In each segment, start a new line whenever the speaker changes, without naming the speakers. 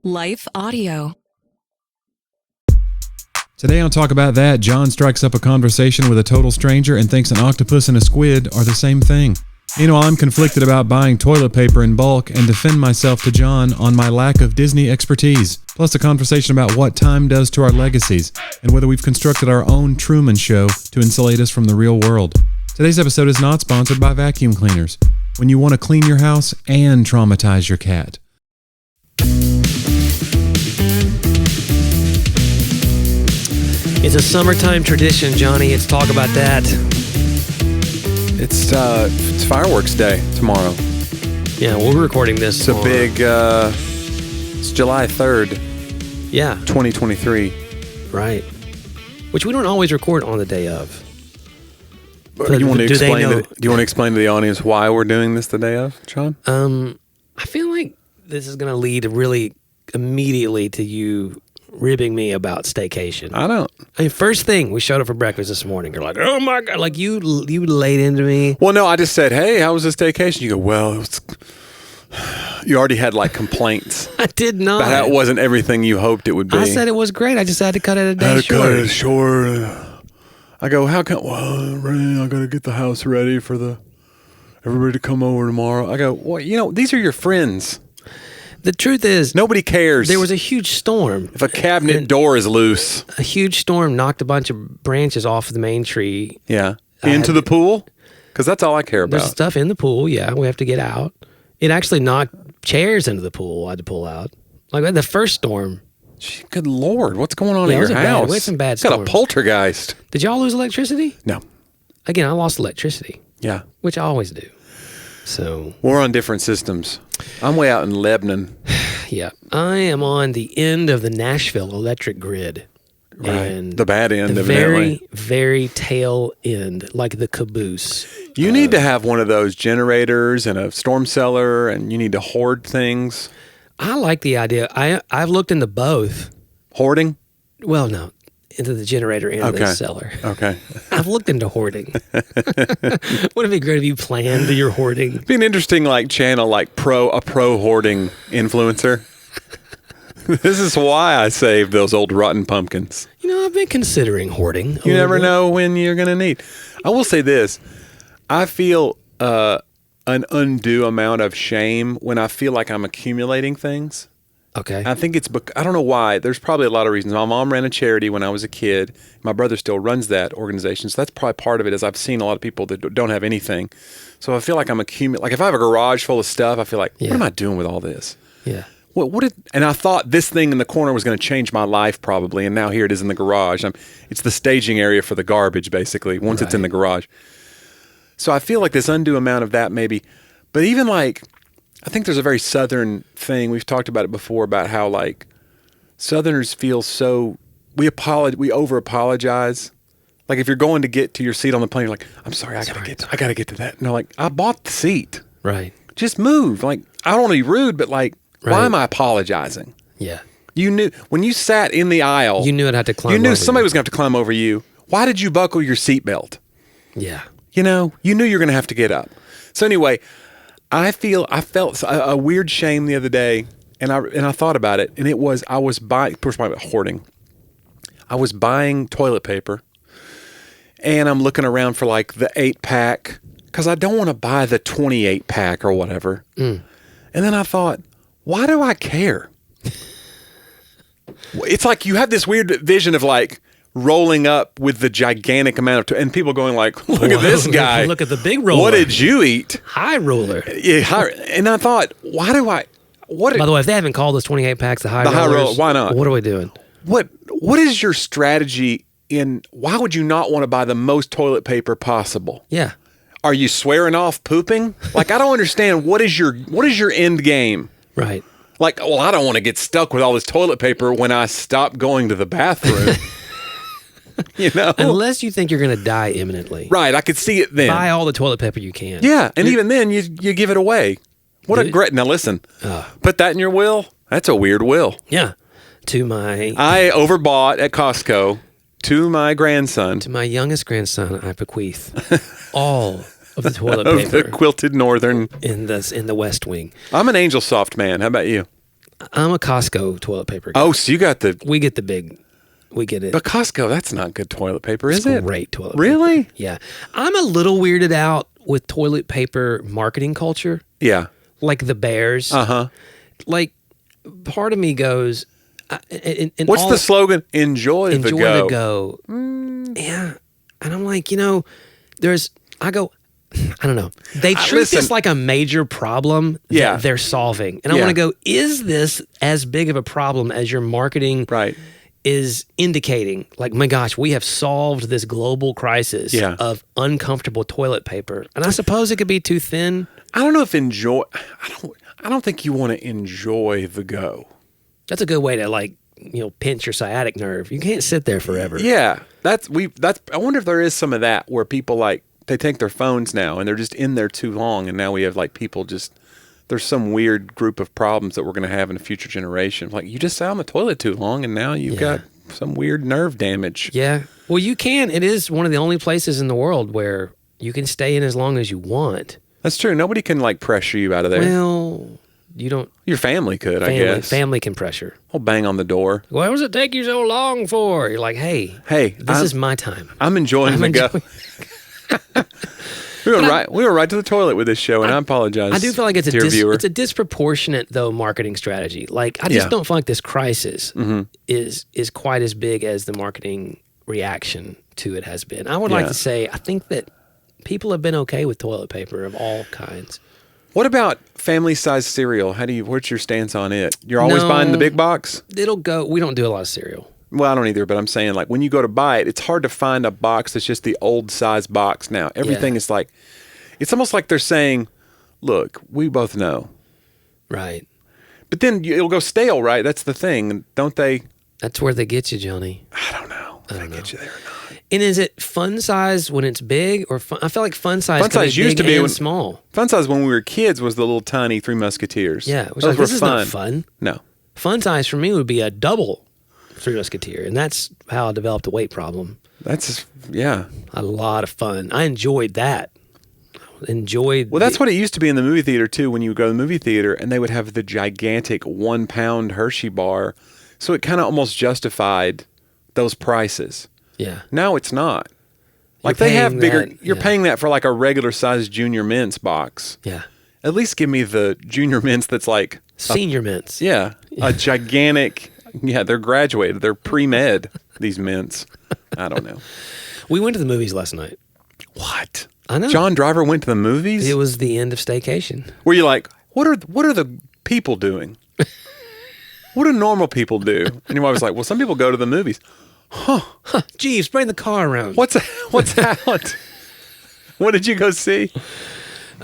Life Audio.
Today on Talk About That, John strikes up a conversation with a total stranger and thinks an octopus and a squid are the same thing. Meanwhile, I'm conflicted about buying toilet paper in bulk and defend myself to John on my lack of Disney expertise. Plus a conversation about what time does to our legacies and whether we've constructed our own Truman Show to insulate us from the real world. Today's episode is not sponsored by vacuum cleaners. When you want to clean your house and traumatize your cat.
It's a summertime tradition, Johnny. Let's talk about that.
It's fireworks day tomorrow.
Yeah, we're recording this.
It's a big, it's July 3rd,
yeah,
2023.
Right. Which we don't always record on the day of.
Do you want to explain to the audience why we're doing this the day of, John?
I feel like this is going to lead really immediately to you ribbing me about staycation.
I
mean, first thing, we showed up for breakfast this morning. You're like, oh my God, like you laid into me.
Well, no, I just said, hey, how was the staycation? You go, well, you already had like complaints.
I did not.
That wasn't everything you hoped it would be.
I said it was great. I just had to cut it a day short.
Cut it short. I go, how come? Well, I got to get the house ready for everybody to come over tomorrow. I go, well, these are your friends.
The truth is,
nobody cares.
There was a huge storm.
If a cabinet door is loose,
a huge storm knocked a bunch of branches off the main tree.
Yeah, into the pool, because that's all I care about.
There's stuff in the pool. Yeah, we have to get out. It actually knocked chairs into the pool. I had to pull out. Like the first storm.
Good Lord, what's going on in your house?
We had some bad storms.
Got a poltergeist.
Did y'all lose electricity?
No.
Again, I lost electricity.
Yeah.
Which I always do. So
we're on different systems. I'm way out in Lebanon.
Yeah. I am on the end of the Nashville electric grid.
Right.
And
the bad end,
the
evidently.
Very, very tail end, like the caboose.
You need to have one of those generators and a storm cellar, and you need to hoard things.
I like the idea. I've looked into both.
Hoarding?
Well, no. Into the generator and the cellar.
Okay.
I've looked into hoarding. Wouldn't it be great if you planned your hoarding?
It'd be an interesting channel, a pro hoarding influencer. This is why I saved those old rotten pumpkins.
I've been considering hoarding.
You never know when you're going to need. I will say this. I feel an undue amount of shame when I feel like I'm accumulating things.
Okay.
I think I don't know why. There's probably a lot of reasons. My mom ran a charity when I was a kid. My brother still runs that organization. So that's probably part of it, is I've seen a lot of people that don't have anything. So I feel like I'm accumulating. Like if I have a garage full of stuff, I feel like, what am I doing with all this?
Yeah.
And I thought this thing in the corner was going to change my life probably. And now here it is in the garage. It's the staging area for the garbage, basically, once it's in the garage. So I feel like this undue amount of that maybe. But even I think there's a very Southern thing. We've talked about it before about how Southerners feel we over apologize. Like if you're going to get to your seat on the plane, you're like, I'm sorry, I gotta get to that. And they're like, I bought the seat.
Right.
Just move. I don't want to be rude, but why am I apologizing?
Yeah.
You knew when you sat in the aisle.
You knew it had to climb.
You knew
over
somebody was going to have to climb over you. Why did you buckle your seatbelt?
Yeah.
You knew you're going to have to get up. So anyway, I felt a weird shame the other day, and I thought about it, and it was I was buying. First of all, hoarding. I was buying toilet paper, and I'm looking around for the 8-pack because I don't want to buy the 28-pack or whatever. And then I thought, why do I care? It's like you have this weird vision of rolling up with the gigantic amount of and people going look at this guy.
Look at the big roller.
What did you eat?
High roller.
Yeah, and I thought, why do I?
By the way, if they haven't called us 28 packs the high roller,
why not?
What are we doing?
What is your strategy why would you not want to buy the most toilet paper possible?
Yeah.
Are you swearing off pooping? I don't understand. What is your end game?
Right.
I don't want to get stuck with all this toilet paper when I stop going to the bathroom.
Unless you think you're going to die imminently.
Right, I could see it then.
Buy all the toilet paper you can.
Yeah, and even then, you give it away. What a great... Now listen, put that in your will. That's a weird will.
Yeah.
I overbought at Costco to my grandson.
To my youngest grandson, I bequeath all of the toilet
of
paper.
the quilted northern.
In the West Wing.
I'm an Angel Soft man. How about you?
I'm a Costco toilet paper guy.
Oh, so you got the...
We get the big... We get it.
But Costco, that's not good toilet paper, is it?
Great toilet paper.
Really?
Yeah. I'm a little weirded out with toilet paper marketing culture.
Yeah.
Like the Bears.
Uh-huh.
Like, part of me goes...
What's the slogan? Enjoy the go.
the go. Yeah. And I'm like, I don't know. They treat this like a major problem that they're solving. And I want to go, is this as big of a problem as your marketing is indicating? Like, my gosh, we have solved this global crisis of uncomfortable toilet paper. And I suppose it could be too thin.
I don't know if I don't think you want to enjoy the go.
That's a good way to pinch your sciatic nerve. You can't sit there forever.
Yeah. I wonder if there is some of that where people they take their phones now and they're just in there too long, and now we have people there's some weird group of problems that we're going to have in a future generation. Like, you just sat on the toilet too long and now you've got some weird nerve damage.
Yeah. Well, you can. It is one of the only places in the world where you can stay in as long as you want.
That's true. Nobody can pressure you out of there.
Well, you don't.
Your family could, I guess.
Family can pressure.
I'll bang on the door.
What does it take you so long for? You're like, hey, this is my time.
I'm enjoying the go. We went right to the toilet with this show, and I apologize.
I do feel like it's
it's
a disproportionate marketing strategy. Like, I just don't feel like this crisis is quite as big as the marketing reaction to it has been. I would like to say I think that people have been okay with toilet paper of all kinds.
What about family-sized cereal? What's your stance on it? You're always buying the big box?
It'll go. We don't do a lot of cereal.
Well, I don't either, but I'm saying when you go to buy it, it's hard to find a box that's just the old size box now. Everything is it's almost like they're saying, look, we both know.
Right.
But then it'll go stale, right? That's the thing, don't they?
That's where they get you, Johnny.
I don't know if they get you there or not.
And is it fun size when it's big, or I feel like fun size
used to be
small.
Fun size when we were kids was the little tiny Three Musketeers.
Yeah,
those were
this is not fun.
No.
Fun size for me would be a double Three Musketeer, and that's how I developed a weight problem.
That's
a lot of fun. I enjoyed that.
That's what it used to be in the movie theater too. When you would go to the movie theater, and they would have the gigantic 1 pound Hershey bar, so it kind of almost justified those prices.
Yeah.
Now it's not. They have bigger. You're paying that for a regular sized Junior Mints box.
Yeah.
At least give me the Junior Mints that's
Senior Mints.
Yeah. A gigantic. Yeah, they're graduated. They're pre-med, these mints. I don't know.
We went to the movies last night.
What?
I know.
John Driver went to the movies?
It was the end of staycation.
Were you like, what are the people doing? What do normal people do? And your wife was like, well, some people go to the movies. Huh.
Jeeves, bring the car around.
What's out? What did you go see?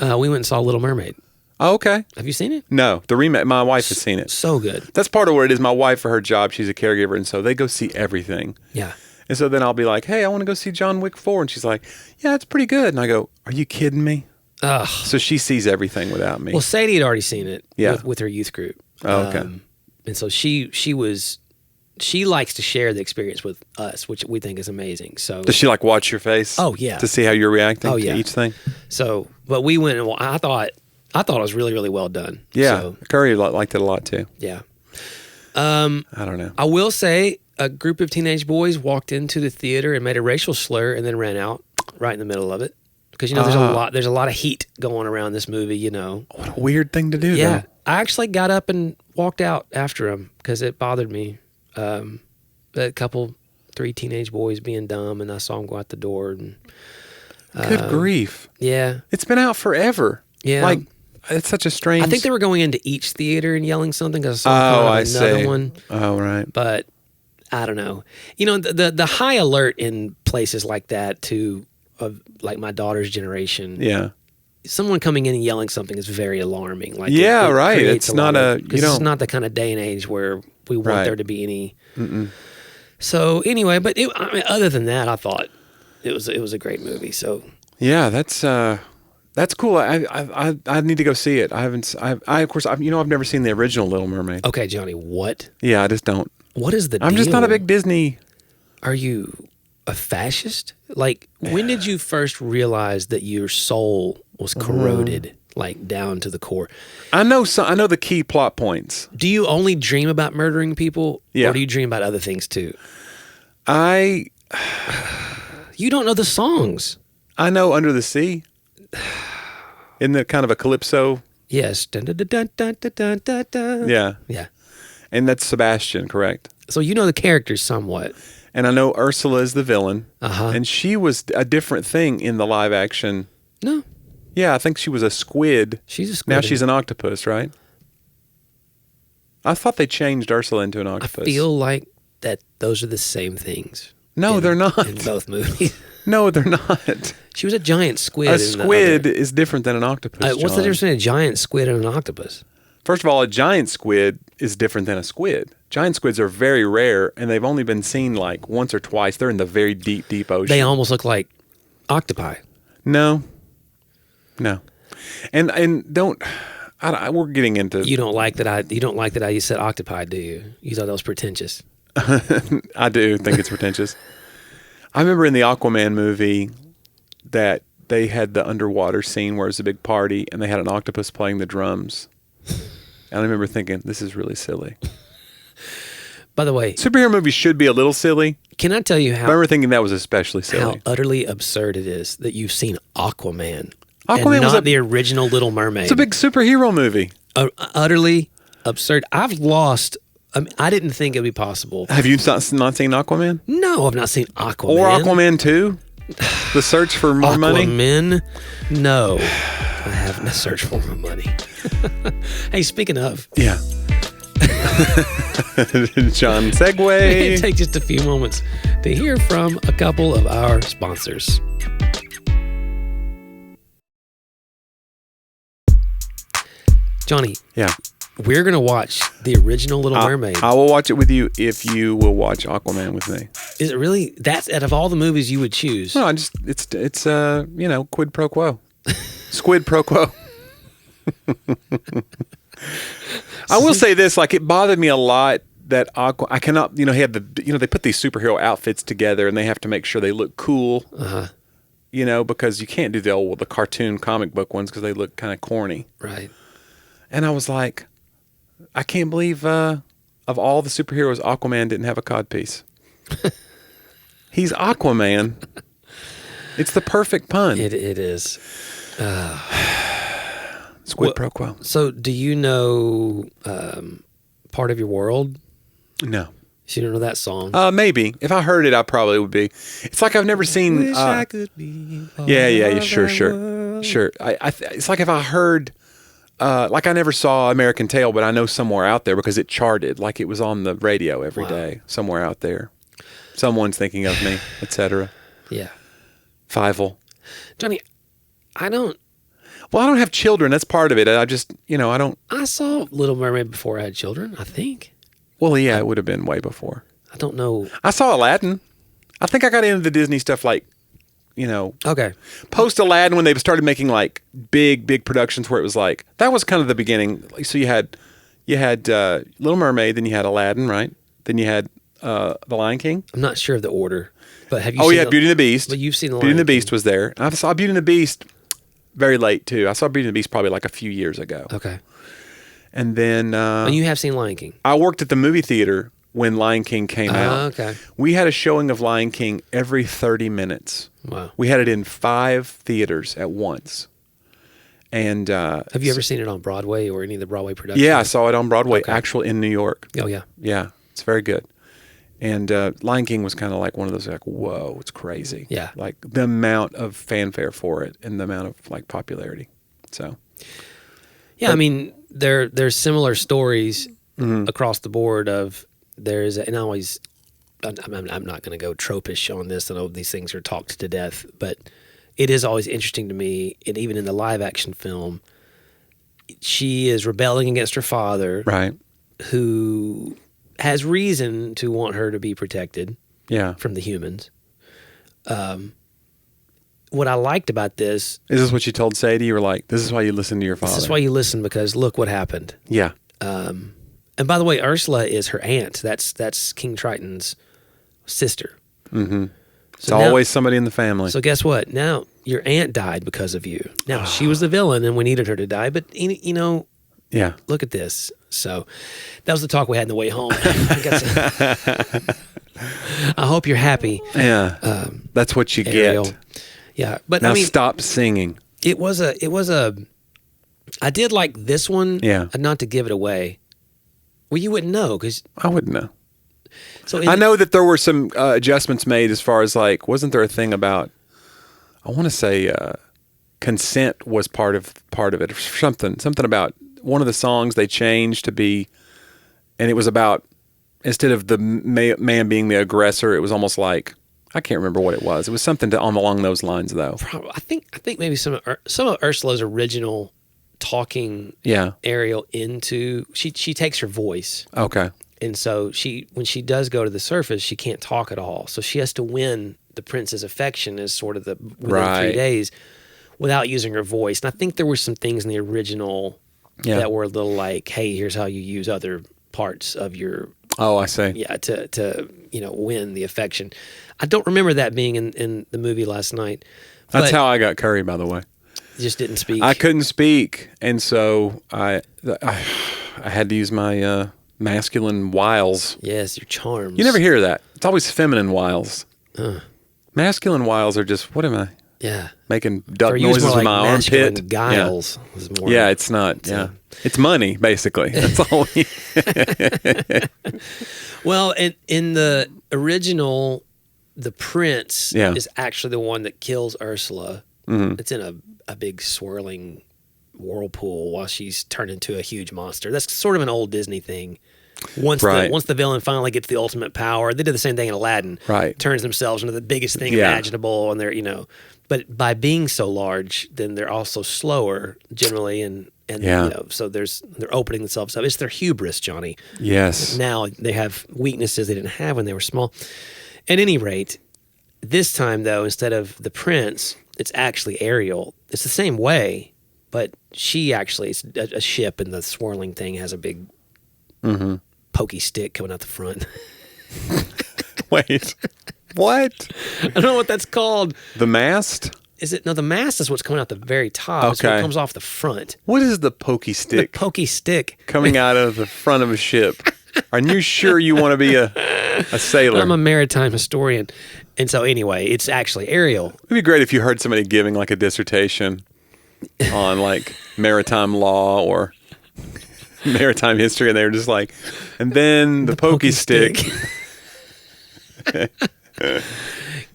We went and saw Little Mermaid.
Oh, okay.
Have you seen it?
No, the remake. My wife has seen it.
So good.
That's part of what it is. My wife, for her job, she's a caregiver, and so they go see everything.
Yeah.
And so then I'll be like, hey, I want to go see John Wick 4. And she's like, yeah, it's pretty good. And I go, are you kidding me?
Ugh.
So she sees everything without me.
Well, Sadie had already seen it with her youth group.
Oh, okay.
And so she likes to share the experience with us, which we think is amazing. So
does she watch your face?
Oh, yeah.
To see how you're reacting to each thing?
So, but we went and I thought it was really, really well done.
Yeah.
So,
Curry liked it a lot too.
Yeah.
I don't know.
I will say a group of teenage boys walked into the theater and made a racial slur and then ran out right in the middle of it. Because, there's a lot of heat going around this movie,
What a weird thing to do,
Yeah.
though.
I actually got up and walked out after him because it bothered me. That 3 teenage boys being dumb, and I saw them go out the door. And
good grief.
Yeah.
It's been out forever.
Yeah.
It's such a strange...
I think they were going into each theater and yelling something because I saw another one.
Oh, right.
But I don't know. The high alert in places like that too, of like my daughter's generation.
Yeah.
Someone coming in and yelling something is very alarming. Like
yeah, right.
It's
not
it's not the kind of day and age where we want there to be any. Mm-mm. So anyway, but other than that, I thought it was a great movie. So
yeah, that's cool. I need to go see it. I've never seen the original Little Mermaid.
Okay, Johnny, what?
Yeah, I just don't.
What is the deal?
I'm just not a big Disney.
Are you a fascist? Like, when did you first realize that your soul was corroded? like down to the core.
I know the key plot points.
Do you only dream about murdering people?
Yeah.
Or do you dream about other things too?
You
don't know the songs.
I know Under the Sea. Isn't that kind of a calypso?
Yes. Dun, dun, dun, dun, dun, dun, dun, dun.
Yeah.
Yeah.
And that's Sebastian, correct?
So you know the characters somewhat.
And I know Ursula is the villain.
Uh-huh.
And she was a different thing in the live action.
No.
Yeah, I think she was a squid.
She's a squid.
Now she's an octopus, right? I thought they changed Ursula into an octopus.
I feel like that those are the same things.
No, they're not.
In both movies.
No, they're not.
She was a giant squid.
A squid is different than an octopus.
What's the difference between a giant squid and an octopus?
First of all, a giant squid is different than a squid. Giant squids are very rare, and they've only been seen like once or twice. They're in the very deep, deep ocean.
They almost look like octopi.
No. And don't. We're getting into.
You don't like that I said octopi, do you? You thought that was pretentious.
I do think it's pretentious. I remember in the Aquaman movie that they had the underwater scene where it was a big party and they had an octopus playing the drums. And I remember thinking, this is really silly.
By the way,
superhero movies should be a little silly.
Can I tell you how?
I remember thinking that was especially silly.
How utterly absurd it is that you've seen Aquaman.
Aquaman
and
was
not the original Little Mermaid.
It's a big superhero movie.
Utterly absurd. I've lost. I didn't think it would be possible.
Have you not seen Aquaman?
No, I've not seen Aquaman.
Or Aquaman 2? The Search for More Money?
Aquaman? No. I haven't. Search for more money. Hey, speaking of.
Yeah. John, segue.
Take just a few moments to hear from a couple of our sponsors. Jonnie.
Yeah.
We're going to watch the original Little Mermaid.
I will watch it with you if you will watch Aquaman with me.
Is it really? That's out of all the movies you would choose.
No, it's quid pro quo. Squid pro quo. I will say this, like it bothered me a lot that I cannot, he had they put these superhero outfits together and they have to make sure they look cool.
Uh-huh.
Because you can't do the cartoon comic book ones because they look kind of corny.
Right.
And I was like, I can't believe of all the superheroes, Aquaman didn't have a codpiece. He's Aquaman. It's the perfect pun.
It is.
Squid pro quo.
So do you know Part of Your World?
No.
So you don't know that song?
Maybe. If I heard it, I probably would be. It's like I've never seen.
Wish I could be.
Yeah. Sure. It's like if I heard. Like I never saw American Tail, but I know somewhere out there because it charted. Like it was on the radio every day, somewhere out there. Someone's thinking of me, etc.
Yeah.
Fievel.
Jonnie, I don't.
Well, I don't have children. That's part of it. I just, I don't.
I saw Little Mermaid before I had children, I think.
Well, yeah, it would have been way before.
I don't know.
I saw Aladdin. I think I got into the Disney stuff like,
Okay.
Post Aladdin when they started making like big productions where it was like, that was kind of the beginning. So you had Little Mermaid, then you had Aladdin, right? Then you had The Lion King.
I'm not sure of the order, but have you
seen
Beauty
and the Beast.
But you've seen The Lion
Beauty and the
King.
Beast was there. I saw Beauty and the Beast very late too. I saw Beauty and the Beast probably like a few years ago.
Okay.
And then...
and you have seen Lion King.
I worked at the movie theater when Lion King came out.
Okay.
We had a showing of Lion King every 30 minutes.
Wow.
We had it in 5 theaters at once. And
have you ever seen it on Broadway or any of the Broadway productions?
Yeah, I saw it on Broadway, actually in New York.
Oh, yeah.
Yeah, it's very good. And Lion King was kind of like one of those like, whoa, it's crazy.
Yeah.
Like the amount of fanfare for it and the amount of like popularity. So.
Yeah, I mean, there's similar stories across the board of and always, I'm not going to go tropish on this. I know these things are talked to death, but it is always interesting to me, and even in the live action film, she is rebelling against her father,
right?
Who has reason to want her to be protected, from the humans. What I liked about this
is this what you told Sadie? You were like, "This is why you listen to your father."
This is why you listen, because look what happened.
Yeah.
And by the way, Ursula is her aunt. That's King Triton's sister.
Mm-hmm. It's always somebody in the family.
So guess what? Now your aunt died because of you. Now, she was the villain and we needed her to die, but, you know,
yeah.
Look at this. So that was the talk we had on the way home. I hope you're happy.
Yeah. That's what you
Ariel.
get.
Yeah. But
now
I mean,
stop singing.
I did like this one.
Yeah.
Not to give it away. Well, you wouldn't know because
I wouldn't know.
So
I know that there were some adjustments made as far as like, wasn't there a thing about, I want to say consent was part of it or something about one of the songs they changed to be, and it was about, instead of the man being the aggressor, it was almost like, I can't remember what it was. It was something along those lines though.
I think maybe some of Ursula's original talking Ariel into, she takes her voice.
Okay.
And so when she does go to the surface, she can't talk at all. So she has to win the prince's affection as sort of within 3 days without using her voice. And I think there were some things in the original that were a little like, hey, here's how you use other parts of your...
Oh, I see.
Yeah, to win the affection. I don't remember that being in the movie last night.
That's how I got Curry, by the way.
Just didn't speak.
I couldn't speak, and so I had to use my masculine wiles.
Yes, your charms.
You never hear that. It's always feminine wiles. Masculine wiles are just, what am I?
Yeah.
Making duck noises with my armpit.
Guiles.
Yeah, it's not. Yeah. It's money, basically. That's all.
Well, in the original, the prince is actually the one that kills Ursula. Mm-hmm. It's in a big swirling whirlpool while she's turned into a huge monster. That's sort of an old Disney thing. Once the villain finally gets the ultimate power, they did the same thing in Aladdin.
Right.
Turns themselves into the biggest thing imaginable, and they're but by being so large, then they're also slower generally, and so they're opening themselves up. It's their hubris, Jonnie.
Yes.
Now they have weaknesses they didn't have when they were small. At any rate, this time though, instead of the prince, it's actually Ariel. It's the same way, but she actually is a ship, and the swirling thing has a big pokey stick coming out the front.
Wait, what?
I don't know what that's called.
The mast?
Is it? No, the mast is what's coming out the very top.
Okay.
So it comes off the front.
What is the pokey stick?
The pokey stick.
Coming out of the front of a ship. Are you sure you want to be a sailor?
I'm a maritime historian. And so anyway, it's actually Ariel.
It'd be great if you heard somebody giving like a dissertation on like maritime law or maritime history, and they were just like, and then the pokey stick.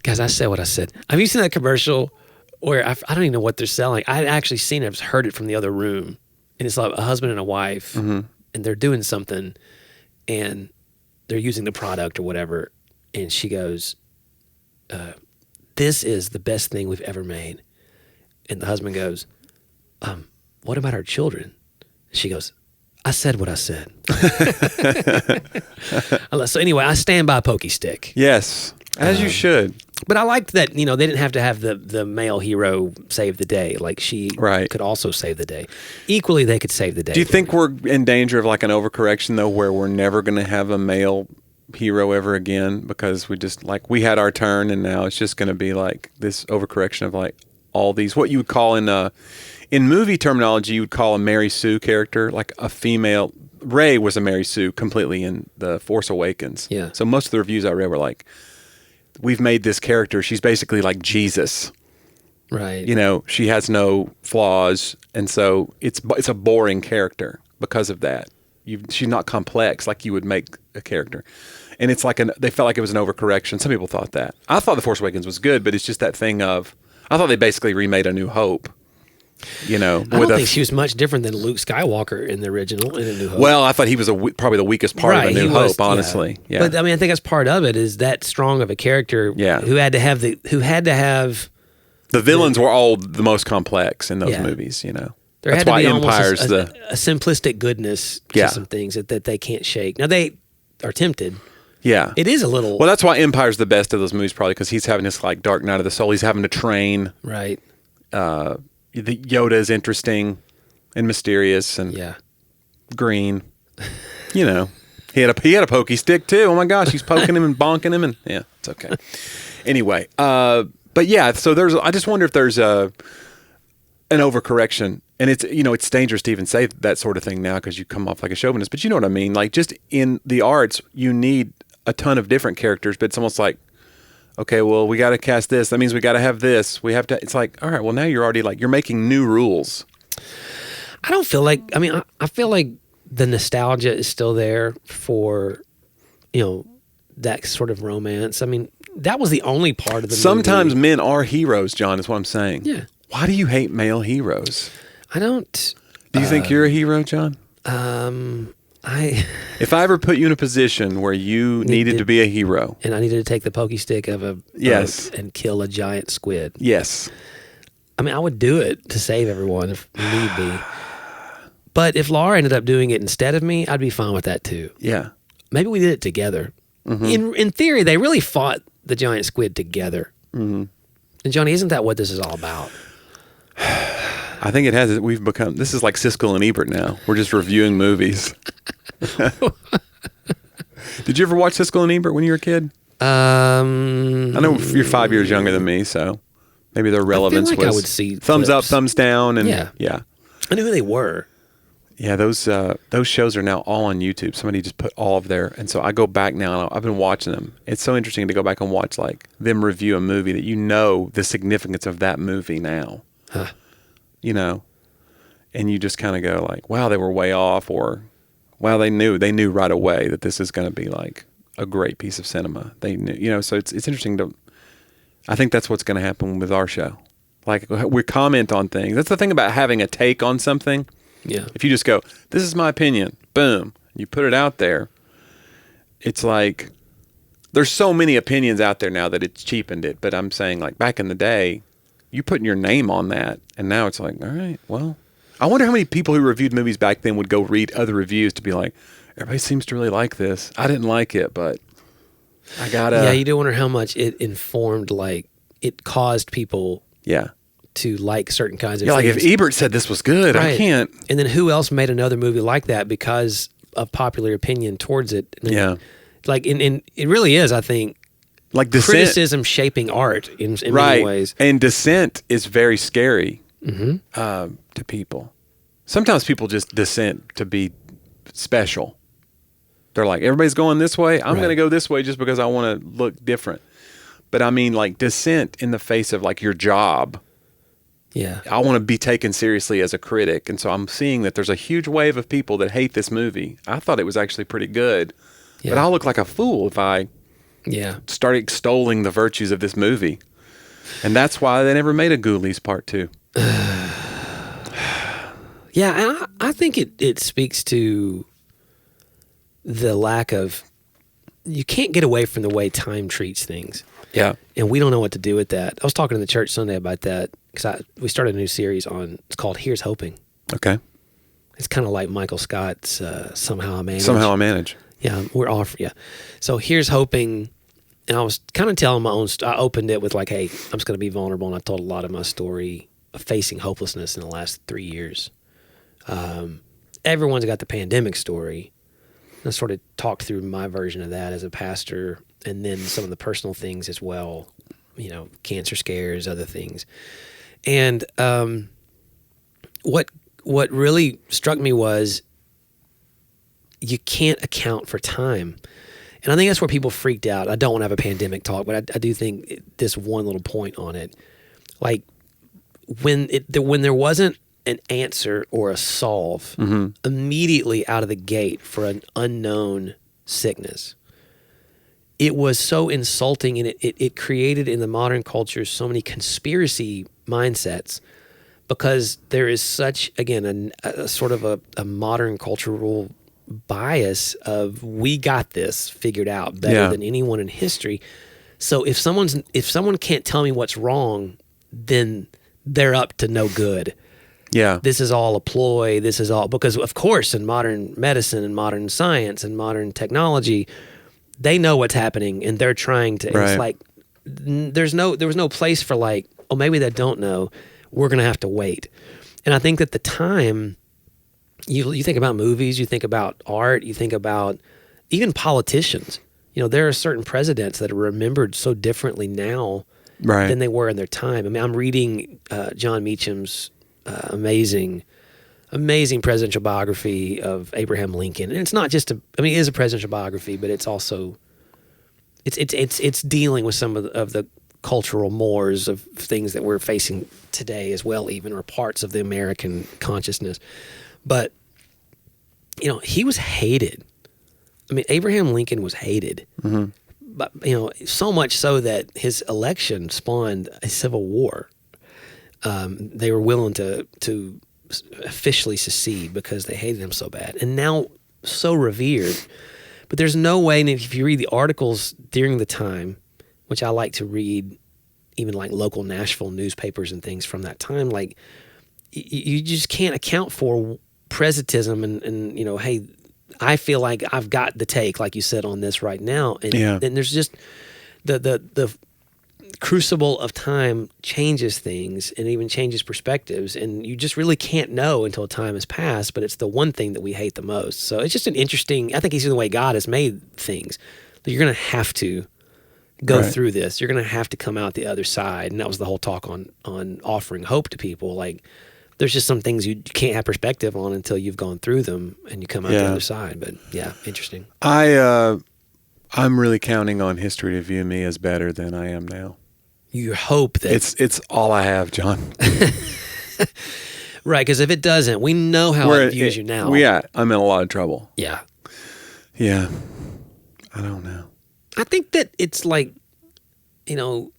Guys, I said what I said. Have you seen that commercial where I don't even know what they're selling? I had actually seen it. I've heard it from the other room. And it's like a husband and a wife, and they're doing something, and they're using the product or whatever. And she goes, this is the best thing we've ever made. And the husband goes, what about our children? She goes, I said what I said. So anyway, I stand by pokey stick.
Yes, as you should.
But I liked that, they didn't have to have the male hero save the day. Like she could also save the day. Equally, they could save the day.
Do you think we're in danger of like an overcorrection though, where we're never going to have a male hero ever again, because we just like, we had our turn, and now it's just going to be like this overcorrection of like all these, what you would call in movie terminology, you would call a Mary Sue character, like a female. Rey was a Mary Sue completely in The Force Awakens.
Yeah.
So most of the reviews I read were like, we've made this character, she's basically like Jesus.
Right.
She has no flaws, and so it's a boring character because of that. She's not complex like you would make a character. And it's like they felt like it was an overcorrection. Some people thought that. I thought The Force Awakens was good, but it's just that thing of, I thought they basically remade A New Hope. I don't
think she was much different than Luke Skywalker in the original in A New Hope.
Well, I thought he was probably the weakest part of A New Hope, honestly. Yeah.
But I mean, I think that's part of it, is that strong of a character who had to have
the villains were all the most complex in those movies,
There
that's
had to
why
be
Empire's
almost a simplistic goodness to some things that they can't shake. Now they are tempted.
Yeah.
It is a little.
Well, that's why Empire's the best of those movies, probably, because he's having this like dark night of the soul. He's having to train.
Right.
The Yoda is interesting and mysterious and green. He had a pokey stick too. Oh my gosh, he's poking him and bonking him, and it's okay. Anyway, but But yeah, so I just wonder if there's an overcorrection. And it's dangerous to even say that sort of thing now because you come off like a chauvinist. But you know what I mean? Like, just in the arts, you need a ton of different characters, but it's almost like, okay, well, we got to cast this. That means we got to have this. We have to. It's like, all right, well, now you're already like you're making new rules.
I don't feel like. I mean, I feel like the nostalgia is still there for, that sort of romance. I mean, that was the only part of the
Sometimes
movie.
men are heroes, John, is what I'm saying.
Yeah.
Why do you hate male heroes?
I don't.
Do you think you're a hero, John? If I ever put you in a position where you needed to be a hero,
and I needed to take the pokey stick of a boat and kill a giant squid,
yes,
I mean, I would do it to save everyone if need be. But if Laura ended up doing it instead of me, I'd be fine with that too.
Yeah,
maybe we did it together. Mm-hmm. In theory, they really fought the giant squid together. Mm-hmm. And Jonnie, isn't that what this is all about?
I think it has. We've become. This is like Siskel and Ebert now. We're just reviewing movies. Did you ever watch Siskel and Ebert when you were a kid? I know you're 5 years younger than me, so maybe their relevance was
I would see
thumbs
clips.
up, thumbs down, and
yeah. I knew who they were.
Yeah, those shows are now all on YouTube. Somebody just put all of their, and so I go back now. And I've been watching them. It's so interesting to go back and watch like them review a movie that the significance of that movie now.
Huh.
And you just kind of go like, wow, they were way off, or wow, they knew right away that this is going to be like a great piece of cinema. They knew, so it's interesting I think that's what's going to happen with our show. Like, we comment on things. That's the thing about having a take on something.
Yeah.
If you just go, this is my opinion, boom, you put it out there. It's like, there's so many opinions out there now that it's cheapened it. But I'm saying, like, back in the day, you putting your name on that, and now it's like, all right, well, I wonder how many people who reviewed movies back then would go read other reviews to be like, everybody seems to really like this. I didn't like it, but I gotta.
Yeah, you do wonder how much it informed, like, it caused people.
Yeah.
To like certain kinds of
things.
Like
if Ebert said this was good, right. I can't.
And then who else made another movie like that because of popular opinion towards it? And
yeah.
Like, and it really is, I think,
like Dissent,
criticism shaping art in many ways.
And Dissent is very scary to people. Sometimes people just dissent to be special. They're like, everybody's going this way. I'm going to go this way just because I want to look different. But I mean, like, dissent in the face of like your job.
Yeah.
I want to be taken seriously as a critic. And so I'm seeing that there's a huge wave of people that hate this movie. I thought it was actually pretty good. Yeah. But I'll look like a fool if I start extolling the virtues of this movie. And that's why they never made a Ghoulies Part 2.
Yeah, and I think it speaks to the lack of... You can't get away from the way time treats things.
Yeah.
And we don't know what to do with that. I was talking to the church Sunday about that because we started a new series it's called Here's Hoping.
Okay.
It's kind of like Michael Scott's Somehow I Manage.
Somehow I Manage.
Yeah, we're off. Yeah. So Here's Hoping. And I was kind of telling my own I opened it with like, hey, I'm just going to be vulnerable. And I told a lot of my story of facing hopelessness in the last 3 years. Everyone's got the pandemic story. I sort of talked through my version of that as a pastor, and then some of the personal things as well, cancer scares, other things. And what really struck me was you can't account for time. And I think that's where people freaked out. I don't want to have a pandemic talk, but I do think this one little point on it. Like, when there wasn't an answer or a solve immediately out of the gate for an unknown sickness, it was so insulting, and it created in the modern culture so many conspiracy mindsets, because there is such, again, a sort of a modern cultural bias of we got this figured out better than anyone in history. So if someone can't tell me what's wrong, then they're up to no good.
Yeah.
This is all a ploy. This is all because, of course, in modern medicine and modern science and modern technology, they know what's happening and they're trying to. Right. It's like there was no place for like, oh, maybe they don't know. We're going to have to wait. And I think that the time you think about movies, you think about art, you think about even politicians. There are certain presidents that are remembered so differently now than they were in their time. I mean, I'm reading John Meacham's amazing presidential biography of Abraham Lincoln, and it's not just it is a presidential biography, but it's also it's dealing with some of the cultural mores of things that we're facing today as well, even, or parts of the American consciousness. But he was hated. I mean, Abraham Lincoln was hated, but so much so that his election spawned a civil war. They were willing to officially secede because they hated him so bad, and now so revered. But there's no way, and if you read the articles during the time, which I like to read, even like local Nashville newspapers and things from that time, like you just can't account for presentism and hey, I feel like I've got the take, like you said, on this right now, and there's just the crucible of time changes things and even changes perspectives, and you just really can't know until time has passed. But it's the one thing that we hate the most. So it's just an interesting, I think it's the way God has made things, that you're going to have to go through this. You're going to have to come out the other side. And that was the whole talk on offering hope to people. Like, there's just some things you can't have perspective on until you've gone through them and you come out the other side. But yeah, interesting.
I'm really counting on history to view me as better than I am now.
You hope that
it's all I have, John.
Right, because if it doesn't, we know how it views you now.
I'm in a lot of trouble.
Yeah.
Yeah. I don't know.
I think that it's like, the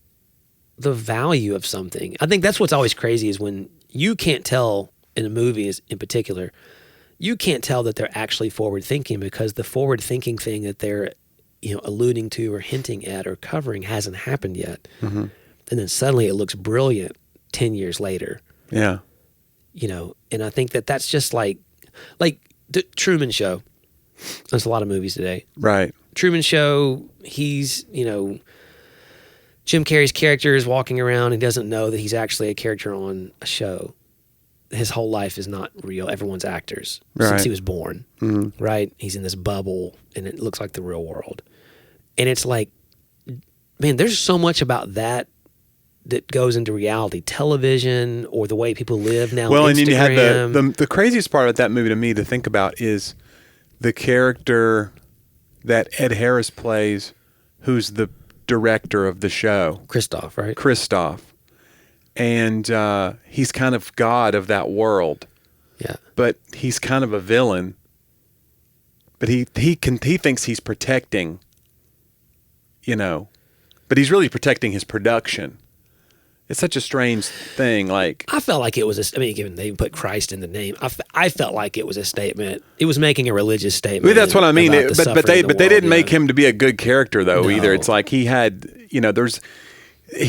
value of something. I think that's what's always crazy is when you can't tell, in a movie in particular, you can't tell that they're actually forward thinking, because the forward thinking thing that they're alluding to or hinting at or covering hasn't happened yet. Mm-hmm. And then suddenly it looks brilliant 10 years later.
Yeah.
And I think that's just like the Truman Show. There's a lot of movies today.
Right.
Truman Show, he's, Jim Carrey's character is walking around and doesn't know that he's actually a character on a show. His whole life is not real. Everyone's actors since he was born, right? He's in this bubble, and it looks like the real world. And it's like, man, there's so much about that goes into reality. Television, or the way people live now.
Well,
Instagram.
And then you had the craziest part of that movie to me to think about is the character that Ed Harris plays, who's the director of the show.
Christoph, right?
Christoph. And he's kind of God of that world.
Yeah.
But he's kind of a villain. But he thinks he's protecting, but he's really protecting his production. It's such a strange thing. Like,
I felt like it was given they put Christ in the name, I felt like it was a statement. It was making a religious statement.
That's what I mean. But they didn't make him to be a good character though either. It's like he had, he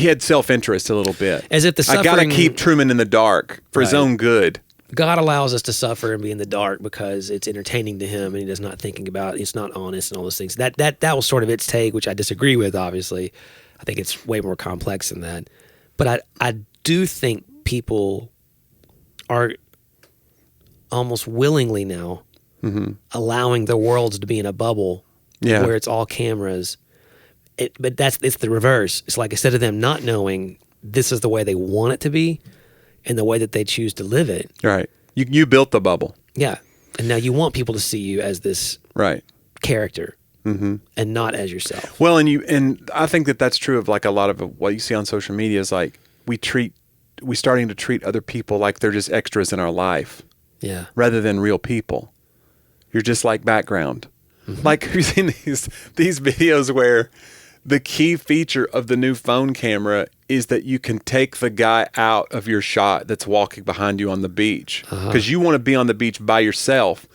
had self-interest a little bit.
As if the suffering,
I got to keep Truman in the dark for his own good.
God allows us to suffer and be in the dark because it's entertaining to him, and he does not thinking about it. It's not honest and all those things. That was sort of its take, which I disagree with, obviously. I think it's way more complex than that. But I do think people are almost willingly now allowing their worlds to be in a bubble where it's all cameras. But it's the reverse. It's like, instead of them not knowing, this is the way they want it to be and the way that they choose to live it.
Right. You built the bubble.
Yeah. And now you want people to see you as this character and not as yourself.
Well, and I think that's true of like a lot of what you see on social media is like we starting to treat other people like they're just extras in our life.
Yeah.
Rather than real people. You're just like background. Mm-hmm. Like, have you seen these videos where the key feature of the new phone camera is that you can take the guy out of your shot that's walking behind you on the beach. Because you want to be on the beach by yourself.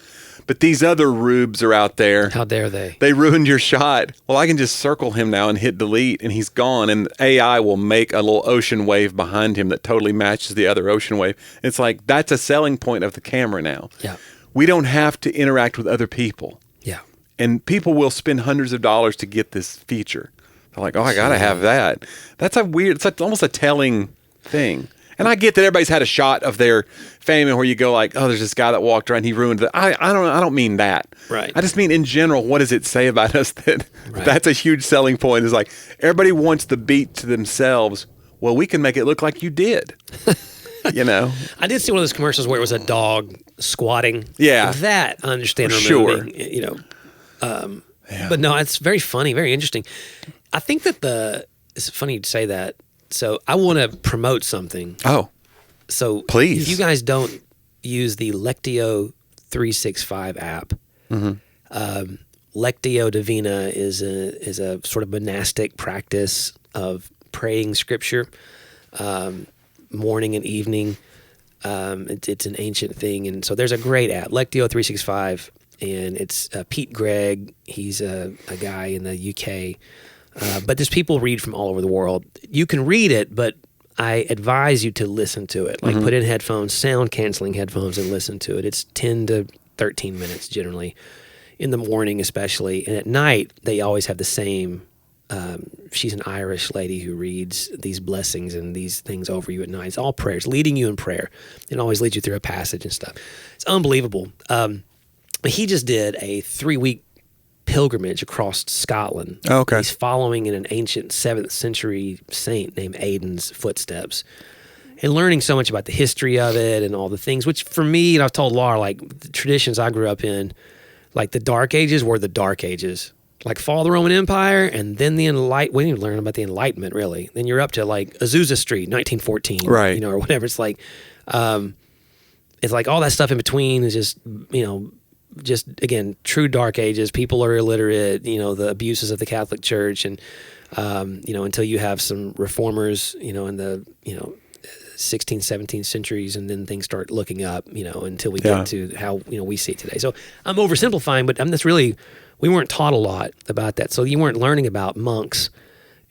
But these other rubes are out there.
How dare they?
They ruined your shot. Well, I can just circle him now and hit delete, and he's gone. And AI will make a little ocean wave behind him that totally matches the other ocean wave. It's like, that's a selling point of the camera now.
Yeah.
We don't have to interact with other people.
Yeah.
And people will spend hundreds of dollars to get this feature. They're like, oh, I got to have that. That's it's like almost a telling thing. And I get that everybody's had a shot of their fame and where you go like, oh, there's this guy that walked around, he ruined it. I don't mean that.
Right.
I just mean in general, what does it say about us that that's a huge selling point? Is like everybody wants the beat to themselves. Well, we can make it look like you did. You know?
I did see one of those commercials where it was a dog squatting.
Yeah.
That I understand removing, you know. But no, it's very funny, very interesting. I think that it's funny you'd say that. So I want to promote something.
Oh,
so
please.
If you guys don't use the Lectio 365 app, Lectio Divina is a sort of monastic practice of praying scripture, morning and evening. It's an ancient thing, and so there's a great app, Lectio 365, and it's Pete Gregg. He's a guy in the UK. But there's people read from all over the world. You can read it, but I advise you to listen to it. Like put in headphones, sound-canceling headphones, and listen to it. It's 10 to 13 minutes generally, in the morning especially. And at night, they always have the same. She's an Irish lady who reads these blessings and these things over you at night. It's all prayers, leading you in prayer. It always leads you through a passage and stuff. It's unbelievable. He just did a 3-week pilgrimage across Scotland.
Oh, okay.
He's following in an ancient 7th century saint named Aidan's footsteps and learning so much about the history of it and all the things, which for me, and I've told Laura, like the traditions I grew up in, like the Dark Ages were the Dark Ages. Like fall of the Roman Empire and then the Enlightenment. We didn't learn about the Enlightenment really. Then you're up to like Azusa Street, 1914,
right?
You know, or whatever. It's like all that stuff in between is just, you know, just again, true Dark Ages. People are illiterate, you know, the abuses of the Catholic Church, and you know, until you have some reformers, you know, in the 16th, 17th centuries, and then things start looking up, you know, until we get to how, you know, we see it today. So I'm oversimplifying, but that's really, we weren't taught a lot about that. So you weren't learning about monks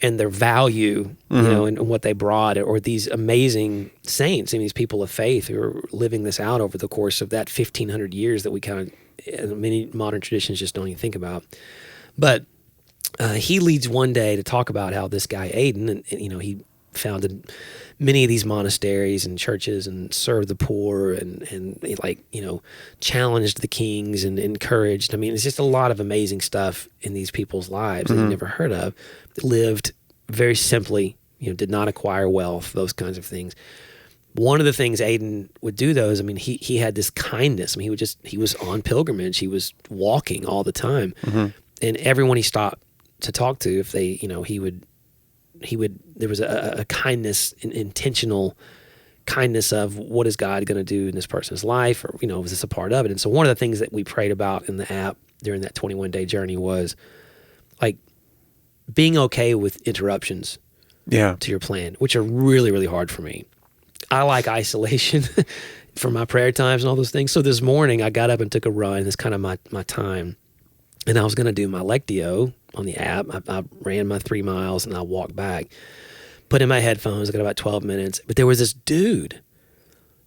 and their value, you know, and what they brought, or these amazing saints and these people of faith who are living this out over the course of that 1,500 years that we kind of, many modern traditions just don't even think about. But he leads one day to talk about how this guy Aidan, and you know, he founded many of these monasteries and churches and served the poor and like, you know, challenged the kings and encouraged. I mean, it's just a lot of amazing stuff in these people's lives that you never heard of. Lived very simply, you know, did not acquire wealth, those kinds of things. One of the things Aidan would do, though, is, I mean, he had this kindness. I mean, he was on pilgrimage. He was walking all the time. And everyone he stopped to talk to, if they, you know, he would, there was a kindness, an intentional kindness of what is God going to do in this person's life, or, you know, was this a part of it? And so one of the things that we prayed about in the app during that 21-day journey was like being okay with interruptions to your plan, which are really, really hard for me. I like isolation for my prayer times and all those things. So this morning I got up and took a run. It's kind of my time. And I was going to do my Lectio on the app. I ran my 3 miles and I walked back, put in my headphones. I got about 12 minutes. But there was this dude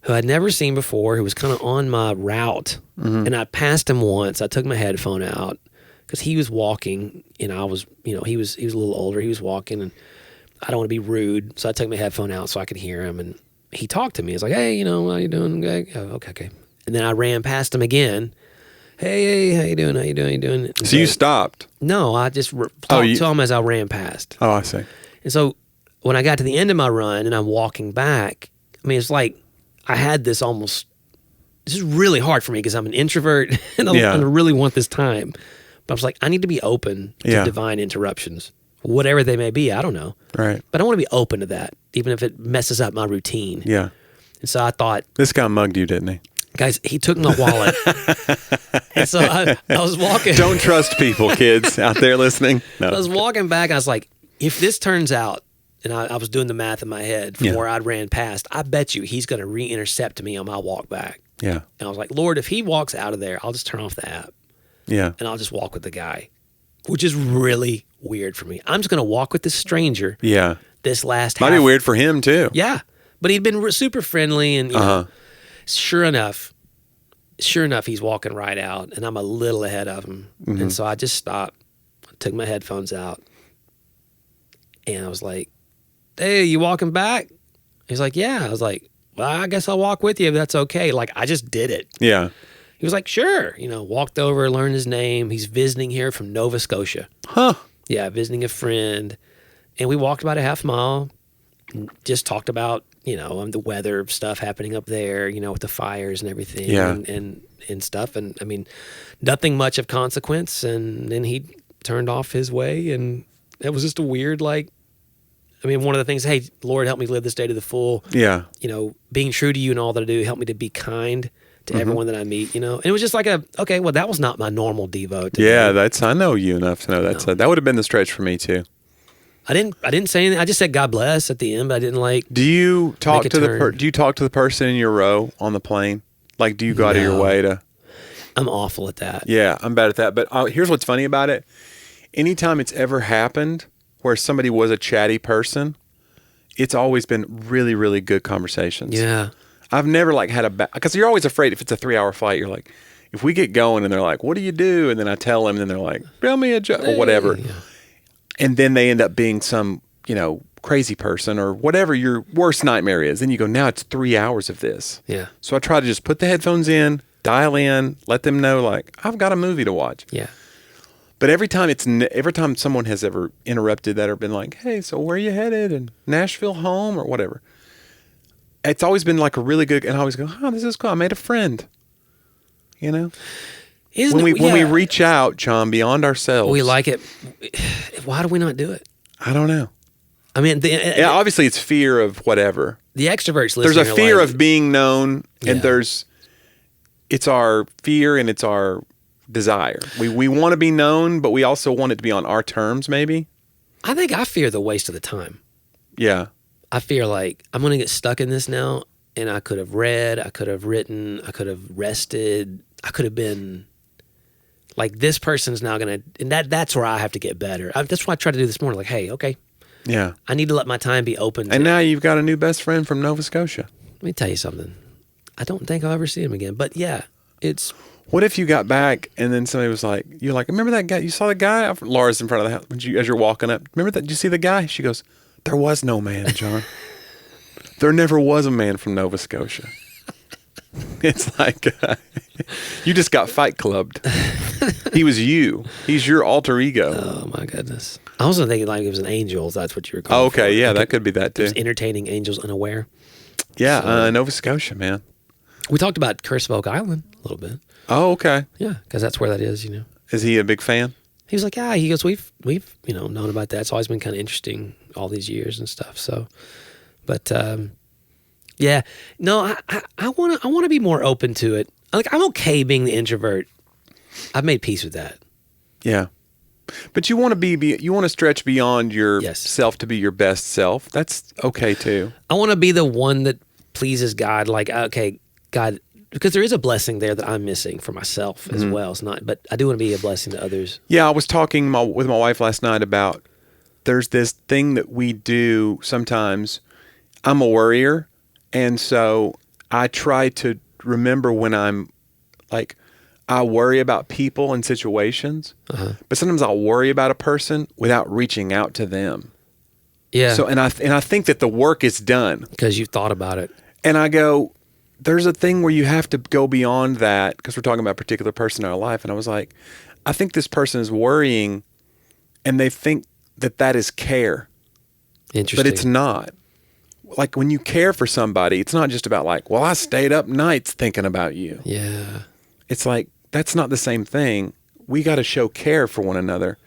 who I'd never seen before, who was kind of on my route. And I passed him once. I took my headphone out because he was walking, and I was, you know, he was a little older. He was walking, and I don't want to be rude. So I took my headphone out so I could hear him. And he talked to me. He's like, hey, you know, how you doing? Okay. And then I ran past him again. Hey, how you doing? And
so you stopped?
No, I just talked to him as I ran past.
Oh, I see.
And so when I got to the end of my run and I'm walking back, I mean, it's like I had this almost, this is really hard for me because I'm an introvert and I really want this time. But I was like, I need to be open to divine interruptions, whatever they may be. I don't know.
Right.
But I want to be open to that, even if it messes up my routine.
Yeah.
And so I thought,
this guy mugged you, didn't he?
Guys, he took my wallet. And so I was walking.
Don't trust people, kids out there listening. No.
I was walking back. I was like, if this turns out, and I was doing the math in my head from where I'd ran past, I bet you he's going to re-intercept me on my walk back.
Yeah.
And I was like, Lord, if he walks out of there, I'll just turn off the app.
Yeah.
And I'll just walk with the guy, which is really weird for me. I'm just going to walk with this stranger.
Yeah.
This last
Might be weird for him, too.
Yeah. But he'd been super friendly, and you know, sure enough, he's walking right out, and I'm a little ahead of him. And so I just stopped, took my headphones out, and I was like, hey, you walking back? He's like, yeah. I was like, well, I guess I'll walk with you if that's okay. Like, I just did it.
Yeah.
He was like, sure. Walked over, learned his name. He's visiting here from Nova Scotia.
Huh.
Yeah, visiting a friend. And we walked about a half mile, just talked about, the weather stuff happening up there, with the fires and everything and stuff. And I mean, nothing much of consequence. And then he turned off his way. And it was just a weird, one of the things, hey, Lord, help me live this day to the full.
Yeah.
Being true to you and all that I do, help me to be kind to everyone that I meet, And it was just like okay, well, that was not my normal Devo.
Yeah, I know you enough to know that would have been the stretch for me too.
I didn't say anything. I just said God bless at the end, but I didn't
Do you talk to the person in your row on the plane? Like, do you go out of your way to?
I'm awful at that.
Yeah, I'm bad at that. But here's what's funny about it. Anytime it's ever happened where somebody was a chatty person, it's always been really, really good conversations.
Yeah.
I've never had because you're always afraid if it's a 3-hour flight, you're like, if we get going and they're like, what do you do? And then I tell them and then they're like, tell me a joke or whatever. Yeah. And then they end up being some, crazy person or whatever your worst nightmare is. Then you go, now it's 3 hours of this.
Yeah.
So I try to just put the headphones in, dial in, let them know I've got a movie to watch.
Yeah.
But every time someone has ever interrupted that or been like, hey, so where are you headed? And Nashville home or whatever. It's always been a really good, and I always go, oh, this is cool. I made a friend. When we reach out, John, beyond ourselves.
We like it. Why do we not do it?
I don't know.
I mean,
obviously it's fear of whatever.
The extroverts listening.
There's a fear of being known, and it's our fear and it's our desire. We want to be known, but we also want it to be on our terms, maybe.
I think I fear the waste of the time.
Yeah.
I fear I'm going to get stuck in this now, and I could have read, I could have written, I could have rested, I could have been this person's now going to, and that's where I have to get better. That's what I tried to do this morning. Hey, okay.
Yeah.
I need to let my time be open.
And now you've got a new best friend from Nova Scotia.
Let me tell you something. I don't think I'll ever see him again, but yeah, it's.
What if you got back and then somebody was like, you're like, remember that guy? You saw the guy? Laura's in front of the house as you're walking up. Remember that? Did you see the guy? She goes, there was no man, John. There never was a man from Nova Scotia. It's you just got Fight Clubbed. He was you. He's your alter ego.
Oh, my goodness. I was thinking it was an angel. That's what you were calling.
Oh, okay. Yeah, that could be that too.
Entertaining angels unaware.
Yeah, Nova Scotia, man.
We talked about Curse of Oak Island a little bit.
Oh, okay.
Yeah, because that's where that is,
Is he a big fan?
He was like, yeah. He goes, we've known about that. It's always been kind of interesting all these years and stuff. So, but yeah, no, I want to be more open to it. I'm okay being the introvert. I've made peace with that.
Yeah, but you want to stretch beyond yourself to be your best self. That's okay too.
I want to be the one that pleases God. Okay, God. Because there is a blessing there that I'm missing for myself as well. It's not, but I do want to be a blessing to others.
Yeah, I was talking with my wife last night about there's this thing that we do sometimes. I'm a worrier, and so I try to remember when I'm I worry about people and situations, but sometimes I'll worry about a person without reaching out to them.
Yeah.
So and I think that the work is done
because you've thought about it,
and I go. There's a thing where you have to go beyond that because we're talking about a particular person in our life. And I was like, I think this person is worrying and they think that is care.
Interesting.
But it's not. When you care for somebody, it's not just about well, I stayed up nights thinking about you.
Yeah. It's
that's not the same thing. We got to show care for one another.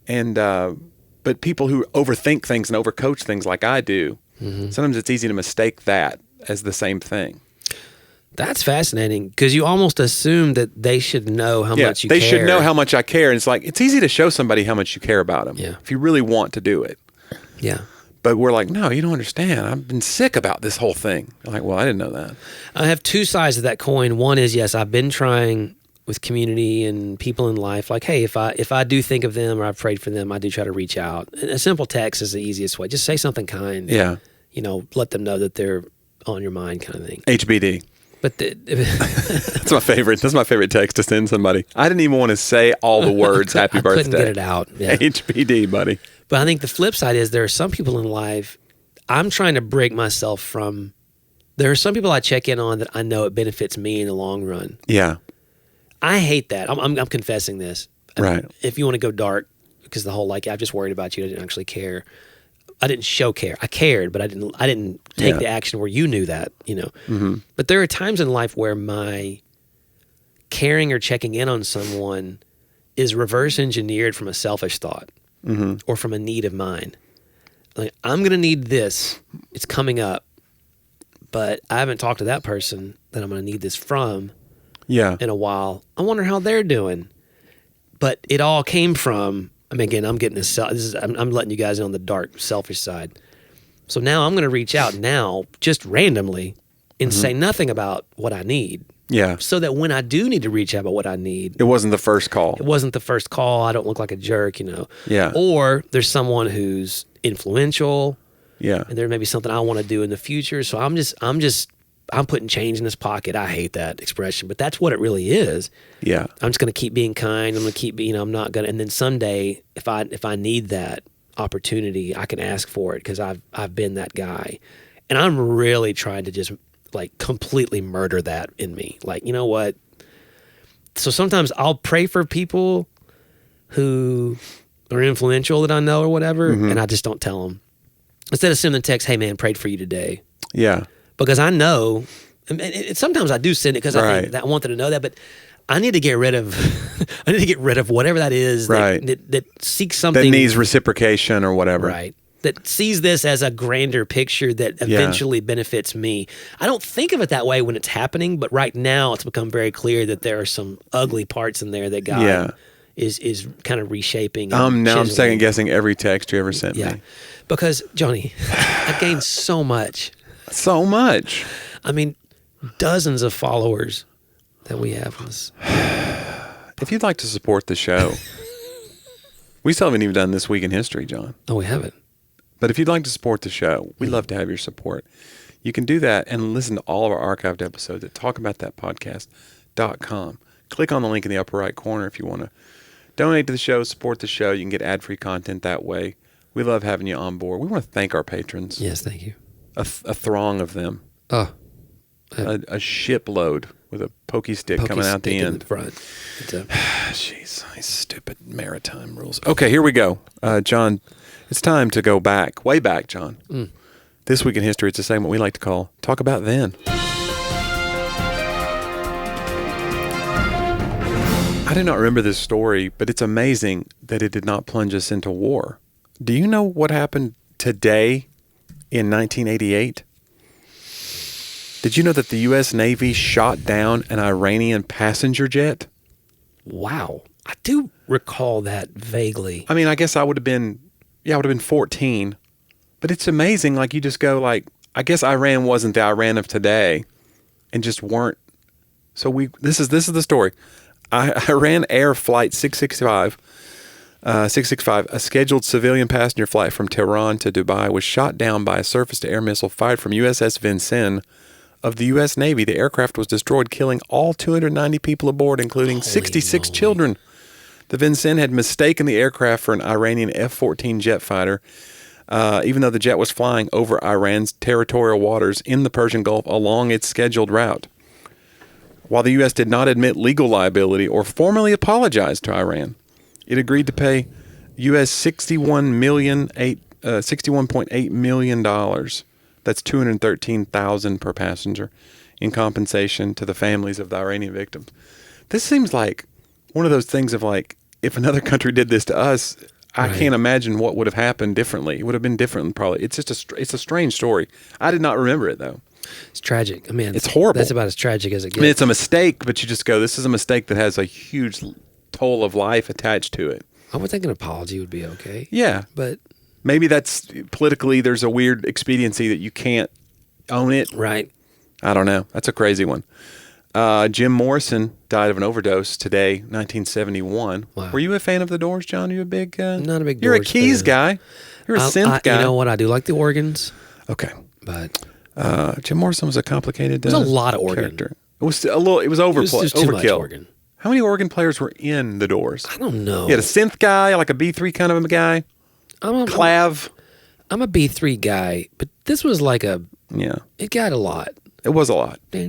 And, but people who overthink things and overcoach things like I do, sometimes it's easy to mistake that as the same thing.
That's fascinating because you almost assume that they should know how much you care.
They should know how much I care. And it's easy to show somebody how much you care about them if you really want to do it.
Yeah.
But we're like, no, you don't understand. I've been sick about this whole thing. Well, I didn't know that. I
have two sides of that coin. One is, yes, I've been trying with community and people in life. Hey, if I do think of them or I've prayed for them, I do try to reach out. And a simple text is the easiest way. Just say something kind.
Yeah.
Let them know that they're on your mind kind of thing.
HBD.
But
that's my favorite. That's my favorite text to send somebody. I didn't even want to say all the words "Happy Birthday."
I couldn't get it out. Yeah.
HBD, buddy.
But I think the flip side is there are some people in life I'm trying to break myself from. There are some people I check in on that I know it benefits me in the long run.
Yeah.
I hate that. I'm confessing this.
Right.
If you want to go dark, because the whole like I'm just worried about you, I didn't actually care. I didn't show care. I cared, but I didn't take the action where you knew that, you know. Mm-hmm. But there are times in life where my caring or checking in on someone is reverse engineered from a selfish thought or from a need of mine. Like, I'm going to need this. It's coming up, but I haven't talked to that person that I'm going to need this from in a while. I wonder how they're doing. But it all came from, I mean, again, I'm getting this I'm letting you guys in on the dark, selfish side. So now I'm going to reach out now, just randomly, and say nothing about what I need.
Yeah.
So that when I do need to reach out about what I need,
it wasn't the first call.
It wasn't the first call. I don't look like a jerk, you know.
Yeah.
Or there's someone who's influential.
Yeah.
And there may be something I want to do in the future. So I'm putting change in this pocket. I hate that expression, but that's what it really is.
Yeah.
I'm just going to keep being kind. I'm going to keep being, I'm not going to, and then someday if I need that opportunity, I can ask for it because I've been that guy. And I'm really trying to just like completely murder that in me. Like, you know what? So sometimes I'll pray for people who are influential that I know or whatever, and I just don't tell them. Instead of sending a text, hey man, prayed for you today.
Yeah.
Because I know, and sometimes I do send it because I think that I want them to know that, but I need to get rid of, whatever that is that seeks something.
That needs reciprocation or whatever.
Right. That sees this as a grander picture that eventually benefits me. I don't think of it that way when it's happening, but right now it's become very clear that there are some ugly parts in there that God is kind of reshaping.
Now I'm second guessing every text you ever sent me.
Because, Jonnie, I've gained so much.
So much.
I mean, dozens of followers that we have.
If you'd like to support the show, we still haven't even done This Week in History, John.
Oh, we haven't.
But if you'd like to support the show, we'd love to have your support. You can do that and listen to all of our archived episodes at talkaboutthatpodcast.com. Click on the link in the upper right corner if you want to donate to the show, support the show. You can get ad-free content that way. We love having you on board. We want to thank our patrons.
Yes, thank you.
A throng of them. A shipload with a pokey stick coming out the end.
In the front.
Jeez, these stupid maritime rules. Okay, here we go. John, it's time to go back. Way back, John. This Week in History, it's a segment we like to call Talk About Then. I do not remember this story, but it's amazing that it did not plunge us into war. Do you know what happened today in 1988? Did you know that the U.S. Navy shot down an Iranian passenger jet?
Wow. I do recall that vaguely.
I mean, I guess I would have been 14. But it's amazing, like you just go like, I guess Iran wasn't the Iran of today and just weren't. So this is the story. Iran Air Flight 665, a scheduled civilian passenger flight from Tehran to Dubai, was shot down by a surface-to-air missile fired from USS Vincennes of the U.S. Navy. The aircraft was destroyed, killing all 290 people aboard, including 66 children. The Vincennes had mistaken the aircraft for an Iranian F-14 jet fighter, even though the jet was flying over Iran's territorial waters in the Persian Gulf along its scheduled route. While the U.S. did not admit legal liability or formally apologize to Iran, it agreed to pay U.S. $61.8 million. That's $213,000 per passenger in compensation to the families of the Iranian victims. This seems like one of those things of like, if another country did this to us, I can't imagine what would have happened differently. It would have been different probably. It's just it's a strange story. I did not remember it though.
It's tragic. I mean,
it's horrible.
That's about as tragic as it gets.
I mean, it's a mistake, but you just go, this is a mistake that has a huge toll of life attached to it.
I would think an apology would be okay.
Yeah.
But
maybe that's politically, there's a weird expediency that you can't own it.
Right.
I don't know. That's a crazy one. Jim Morrison died of an overdose today, 1971. Wow. Were you a fan of the Doors, John? Are you a big...
Not a big
You're
Doors
a keys
fan.
guy. You're a synth guy.
You know what? I do like the organs.
Okay.
But...
Jim Morrison was a complicated
There's a lot of organ.
character. It was a little. It was overkill.
Too much organ.
How many organ players were in the Doors?
I don't know.
You had a synth guy, like a B3 kind of a guy. Clav.
I'm a B3 guy, but this was like it got a lot.
It was a lot. I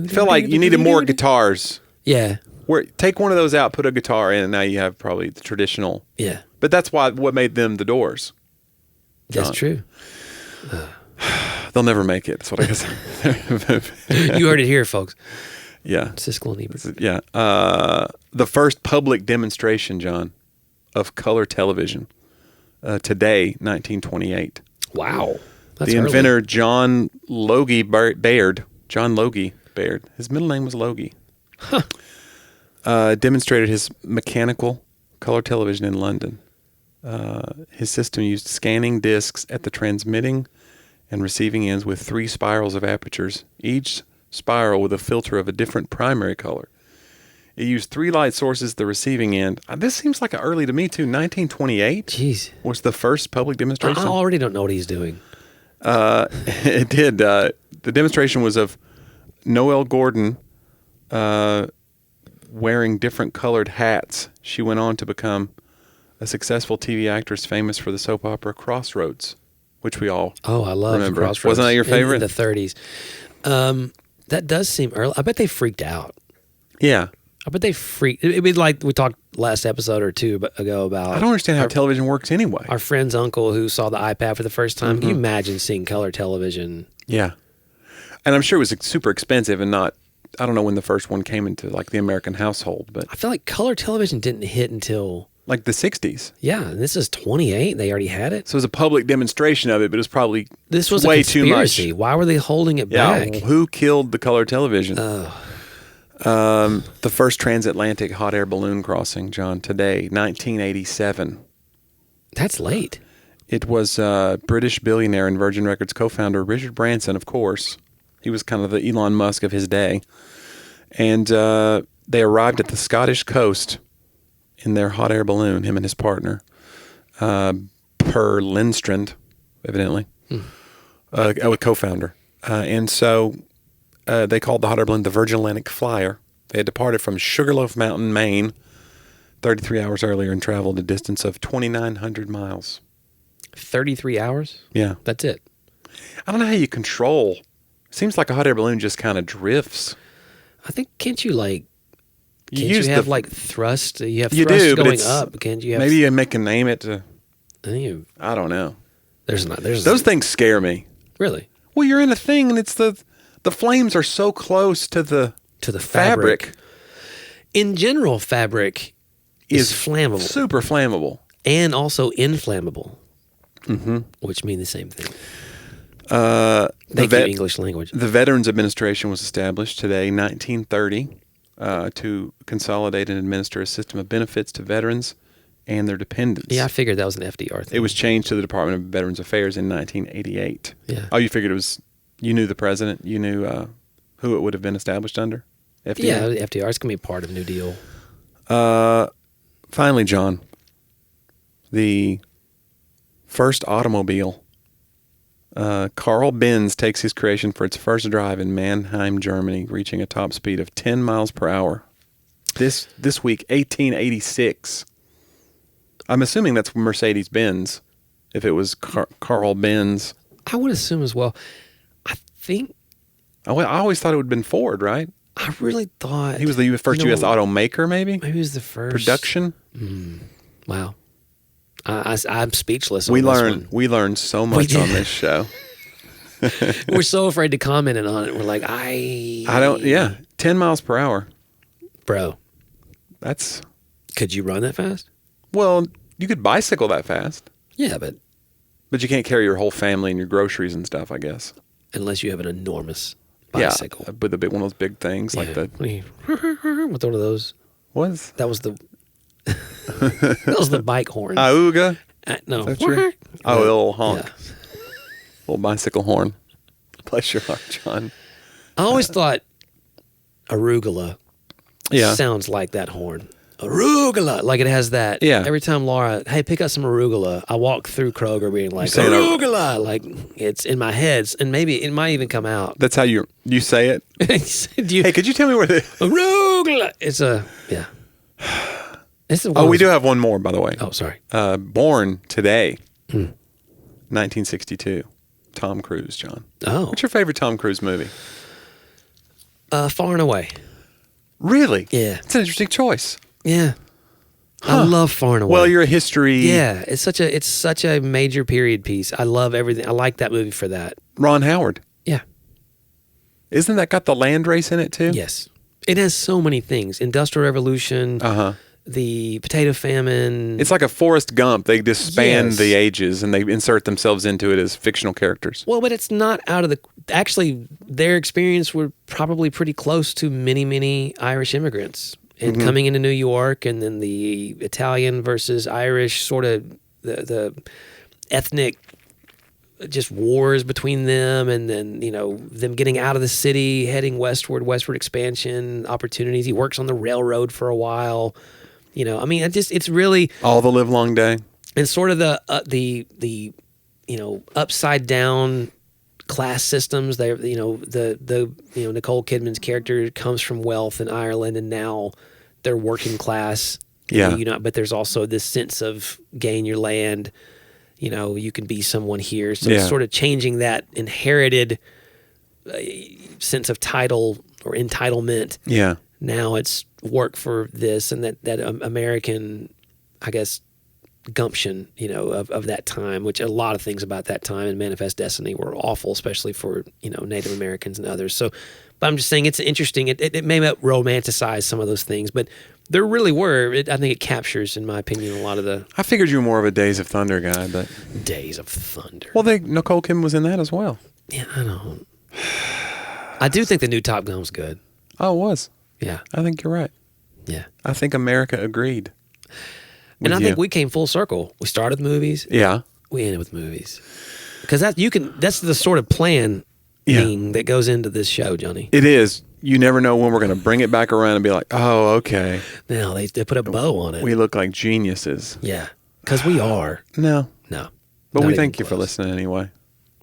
felt like you needed more guitars.
Yeah.
Take one of those out, put a guitar in, and now you have probably the traditional.
Yeah.
But that's what made them the Doors.
John. That's true.
They'll never make it. That's what I guess.
You heard it here, folks.
Yeah.
Siskel and Ebert.
Yeah. The first public demonstration, John, of color television today, 1928.
Wow. That's
the
early.
inventor, John Logie Baird. John Logie Baird. His middle name was Logie. Demonstrated his mechanical color television in London. His system used scanning discs at the transmitting and receiving ends with 3 spirals of apertures, each spiral with a filter of a different primary color. It used 3 light sources at the receiving end. This seems like early to me, too. 1928
Jeez.
Was the first public demonstration.
I already don't know what he's doing.
It did. The demonstration was of Noelle Gordon wearing different colored hats. She went on to become a successful TV actress famous for the soap opera Crossroads, which we all
I love
remember.
Crossroads.
Wasn't that your favorite?
In the 30s. That does seem early. I bet they freaked out.
Yeah.
I bet they freaked. It'd be like we talked last episode or two ago about.
I don't understand how television works anyway.
Our friend's uncle who saw the iPad for the first time. Can you imagine seeing color television?
Yeah. And I'm sure it was super expensive and not, I don't know when the first one came into like the American household, but.
I feel like color television didn't hit until.
Like the 60s.
Yeah, and this is 28. They already had it.
So it was a public demonstration of it, but it was probably
this was
way
a
conspiracy.
Too much. Why were they holding it back?
Who killed the color television? The first transatlantic hot air balloon crossing, John, today, 1987.
That's late.
It was British billionaire and Virgin Records co-founder Richard Branson, of course. He was kind of the Elon Musk of his day. And they arrived at the Scottish coast in their hot air balloon, him and his partner, Per Lindstrand, evidently, a co-founder. And so they called the hot air balloon the Virgin Atlantic Flyer. They had departed from Sugarloaf Mountain, Maine, 33 hours earlier and traveled a distance of 2,900 miles.
33 hours?
Yeah.
That's it.
I don't know how you control. Seems like a hot air balloon just kind of drifts.
I think, can't you like...
You
have like thrust? You have thrust going up. Can't you have?
Maybe you make a name it to.
I
don't know.
There's
those things scare me.
Really?
Well, you're in a thing, and it's the flames are so close to the fabric.
In general, fabric is flammable,
super flammable,
and also inflammable, which mean the same thing. Thank you, English language.
The Veterans Administration was established today, 1930. To consolidate and administer a system of benefits to veterans and their dependents.
Yeah, I figured that was an FDR thing.
It was changed to the Department of Veterans Affairs in 1988.
Yeah.
Oh, you figured it was, you knew the president, you knew who it would have been established under? FDR?
Yeah, FDR is going to be part of New Deal.
Finally, John, the first automobile. Carl Benz takes his creation for its first drive in Mannheim, Germany, reaching a top speed of 10 miles per hour. This week, 1886. I'm assuming that's Mercedes-Benz, if it was Carl Benz.
I would assume as well. I think...
I always thought it would have been Ford, right?
I really thought...
He was the first U.S. automaker, maybe?
Maybe he was the first...
Production?
Wow. I'm speechless on
we
learn
so much on this show.
We're so afraid to comment on it. We're like,
10 miles per hour.
Bro.
That's...
Could you run that fast?
Well, you could bicycle that fast.
Yeah, but
you can't carry your whole family and your groceries and stuff, I guess.
Unless you have an enormous bicycle.
Yeah, with one of those big things like that.
With one of those. That was the... that was the bike horn.
Auga?
No.
A little honk.
Yeah.
Little bicycle horn. Bless your heart, John.
I always thought arugula sounds like that horn. Arugula. Like it has that.
Yeah.
Every time Laura, hey, pick up some arugula, I walk through Kroger being like, arugula. Like it's in my head. And maybe it might even come out.
That's how you say it? Hey, could you tell me where the...
Arugula. It's a... Yeah.
We do have one more, by the way.
Oh, sorry.
Born today. 1962. Tom Cruise, John.
Oh.
What's your favorite Tom Cruise movie?
Far and Away.
Really?
Yeah.
It's an interesting choice.
Yeah. Huh. I love Far and Away.
Well, you're a history.
Yeah, it's such a major period piece. I love everything. I like that movie for that.
Ron Howard.
Yeah.
Isn't that got the land race in it too?
Yes. It has so many things. Industrial Revolution, the potato famine.
It's like a Forrest Gump. They just span the ages and they insert themselves into it as fictional characters.
Well, but it's not out of the... Actually, their experience were probably pretty close to many, many Irish immigrants. And coming into New York, and then the Italian versus Irish sort of the ethnic just wars between them, and then, you know, them getting out of the city, heading westward expansion opportunities. He works on the railroad for a while. You know, I mean, it's really
all the live long day,
and sort of the you know, upside down class systems. They, you know, the Nicole Kidman's character comes from wealth in Ireland, and now they're working class.
Yeah.
You know, but there's also this sense of gain your land. You know, you can be someone here. So it's sort of changing that inherited sense of title or entitlement.
Yeah.
Now it's work for this, and that American, I guess, gumption, you know, of that time, which a lot of things about that time and Manifest Destiny were awful, especially for, you know, Native Americans and others. So, but I'm just saying it's interesting. It may romanticize some of those things, but there really were. I think it captures, in my opinion, a lot of the...
I figured you were more of a Days of Thunder guy, but...
Days of Thunder.
Well, Nicole Kidman was in that as well.
Yeah, I don't... I do think the new Top Gun was good.
Oh, it was.
Yeah.
I think you're right.
Yeah.
I think America agreed.
And I think we came full circle. We started with movies.
Yeah.
We ended with movies. Because that's the sort of plan that goes into this show, Jonnie.
It is. You never know when we're going to bring it back around and be like, oh, okay.
No, they put a bow on it.
We look like geniuses.
Yeah. Because we are.
No. But we thank you for listening anyway.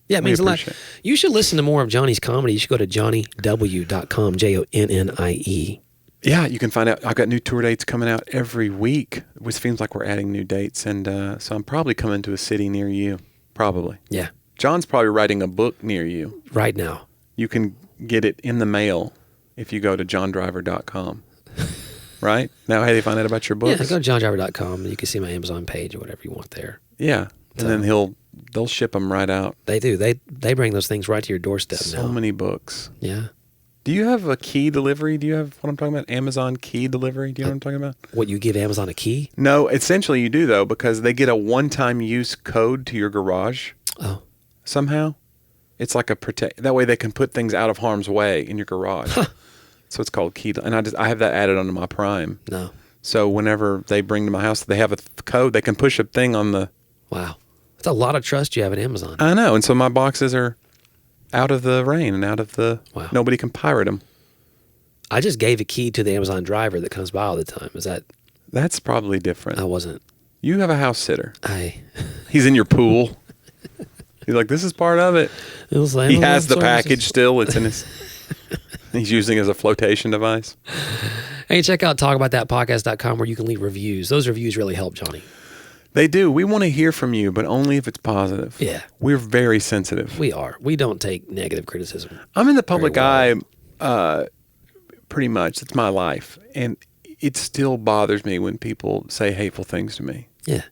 Yeah, it means a lot. You should listen to more of Jonnie's comedy. You should go to jonniew.com, JONNIE.
Yeah, you can find out. I've got new tour dates coming out every week, which seems like we're adding new dates. And so I'm probably coming to a city near you. Probably.
Yeah.
John's probably writing a book near you.
Right now.
You can get it in the mail if you go to johndriver.com. Right? Now, how do you find out about your books?
Yeah, go to johndriver.com and you can see my Amazon page or whatever you want there.
Yeah. And then they'll ship them right out.
They do. They bring those things right to your doorstep now.
So many books.
Yeah.
Do you have a key delivery? Do you have what I'm talking about? Amazon key delivery? Do you know what I'm talking about?
What, you give Amazon a key?
No, essentially you do, though, because they get a one-time use code to your garage.
Oh.
Somehow. It's like that way they can put things out of harm's way in your garage. Huh. So it's called key. And I have that added onto my Prime.
No.
So whenever they bring to my house, they have a code. They can push a thing on the...
Wow. That's a lot of trust you have in Amazon.
I know. And so my boxes are out of the rain and out of the...
Wow.
Nobody can pirate them.
I just gave a key to the Amazon driver that comes by all the time. Is that...
That's probably different.
I wasn't.
You have a house sitter.
He's
in your pool. He's like, this is part of it. He has the package still. It's in his... He's using it as a flotation device.
Hey, check out talkaboutthatpodcast.com where you can leave reviews. Those reviews really help, Jonnie.
They do. We want to hear from you, but only if it's positive.
Yeah.
We're very sensitive.
We are. We don't take negative criticism.
I'm in the public eye pretty much. It's my life. And it still bothers me when people say hateful things to me.
Yeah.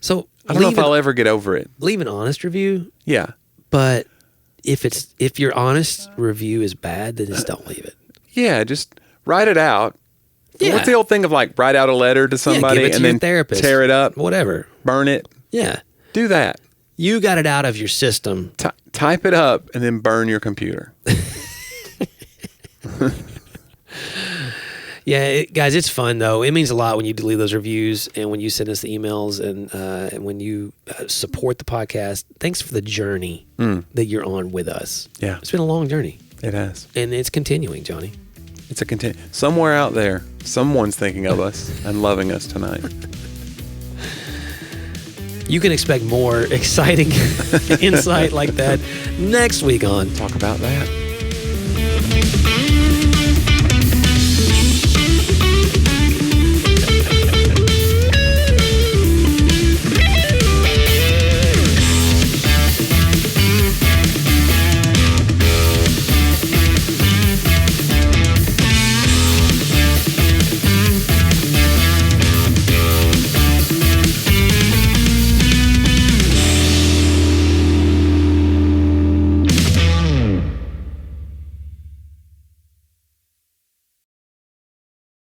So
I don't know if I'll ever get over it.
Leave an honest review.
Yeah.
But if your honest review is bad, then just don't leave it.
Yeah, just write it out.
Yeah.
What's the old thing of like write out a letter to somebody
give it to
and
your
then
therapist.
Tear it up,
whatever,
burn it?
Yeah,
do that.
You got it out of your system.
Type it up and then burn your computer.
Yeah, guys, it's fun though. It means a lot when you leave those reviews and when you send us the emails and when you support the podcast. Thanks for the journey that you're on with us.
Yeah,
it's been a long journey.
It has,
and it's continuing, Jonnie.
It's a somewhere out there, someone's thinking of us and loving us tonight.
You can expect more exciting insight like that next week on
Talk About That.